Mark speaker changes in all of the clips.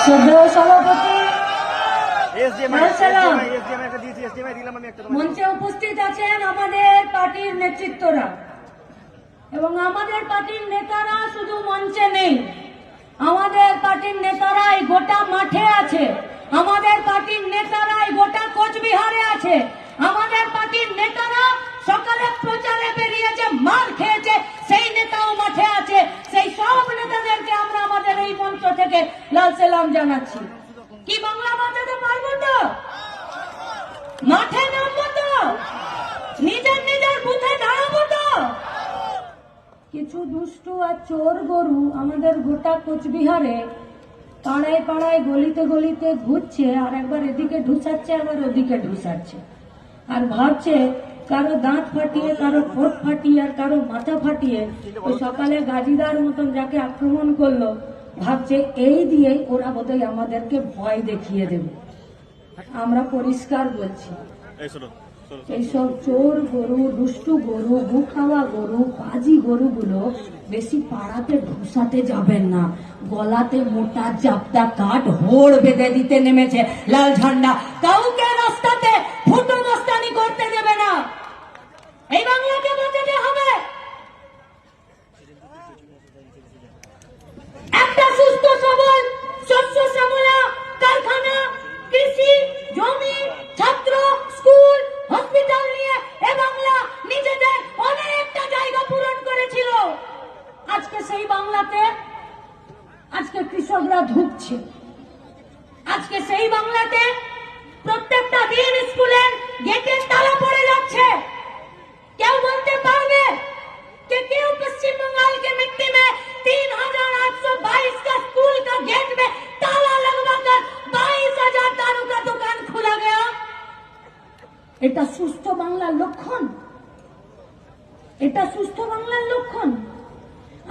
Speaker 1: শ্রদ্ধেয় সভাপতি মঞ্চে উপস্থিত আছেন আমাদের পার্টির নেতৃত্বরা এবং আমাদের পার্টির নেতারা শুধু মঞ্চে নেই, আমাদের পার্টির নেতারাই গোটা মাঠে আছে, আমাদের পার্টির নেতারাই গোটা কোচবিহারে আছে, আমাদের পার্টির নেতারা সকালে প্রচারে বেরিয়েছে, মার খেয়েছে, সেই নেতাও মাঠে আছে। সেই সব নেতাদেরকে আমরা আমাদের এই মঞ্চ থেকে লাল সালাম জানাচ্ছি। কি বাংলা বাঁচাতে পারবো তো? মাঠে নামবো তো? নিজের নিজের বুথে দাঁড়াবো তো? কিছু দুষ্টু আর চোর গরু আমাদের গোটা কোচবিহারে পাড়ায় পাড়ায় গলিতে গলিতে ঘুরছে, আর একবার এদিকে ঢুসাচ্ছে, আবার ওদিকে ঢুসাচ্ছে, আর ভাবছে কারো দাঁত ফাটিয়ে, কারো ঠোঁট ফাটিয়ে, আর কারো মাথা ফাটিয়ে ওই সকালে গাজীদার মতন যাকে আক্রমণ করলো, ভাবছে এই দিয়ে ওরা বোধহয় আমাদেরকে ভয় দেখিয়ে দেবে। আমরা পরিষ্কার বলছি, এইসব চোর গরু, দুষ্টু গরু, বুখাওয়া গরু, বাজি গরুগুলো বেশি পাড়াতে ঢুসাতে যাবেন না। গলাতে মোটা জাপটা কাঠ হোড় বেঁধে দিতে নেমেছে লাল ঝান্ডা। কাউকে রাস্তাতে ফুটো মস্তানি করতে দেবে না। এই বাংলাকে বাঁচাতে হবে। একটা সুস্থ সবল শস্য শ্যামলা কারখানা, কৃষি, জমি, ছাত্র, স্কুল, হসপিটাল নিয়ে এ বাংলা নিজেদের অনেকটা জায়গা পূরণ করেছিল। আজকে সেই বাংলাতে আজকে কৃষকরা ধুঁকছে। আজকে সেই বাংলাতে প্রত্যেকটা দিন স্কুলের গেটের তালা পড়ে যাচ্ছে। কেউ বলতে পারবে कि क्यों पश्चिम बंगाल के मिट्टी में 3822 का स्कूल का गेट में ताला लगवाकर 22,000 दारू का दुकान खुला गया? এটা সুস্থ বাংলার লক্ষণ? এটা সুস্থ বাংলার লক্ষণ?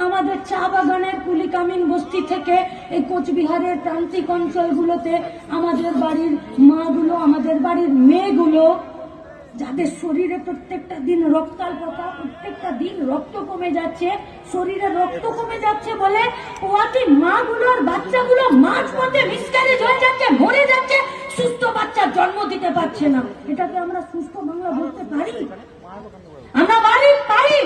Speaker 1: আমাদের চা বাগানের কুলিকামিন বস্তি থেকে এই কোচবিহারের প্রান্তিক অঞ্চলগুলোতে আমাদের বাড়ির মাগুলো, আমাদের বাড়ির মেয়েগুলো, যাদের শরীরে প্রত্যেকটা দিন রক্তাল্পতা, প্রত্যেকটা দিন রক্ত কমে যাচ্ছে, শরীরে রক্ত কমে যাচ্ছে বলে পোয়াতি মাগুলো আর বাচ্চাগুলো মাঝপথে মিসক্যারেজ হয়ে যাচ্ছে, মরে যাচ্ছে, সুস্থ বাচ্চার জন্ম দিতে পারছে না। এটাকে আমরা সুস্থ বাংলা বলতে পারি? আমরা পারি?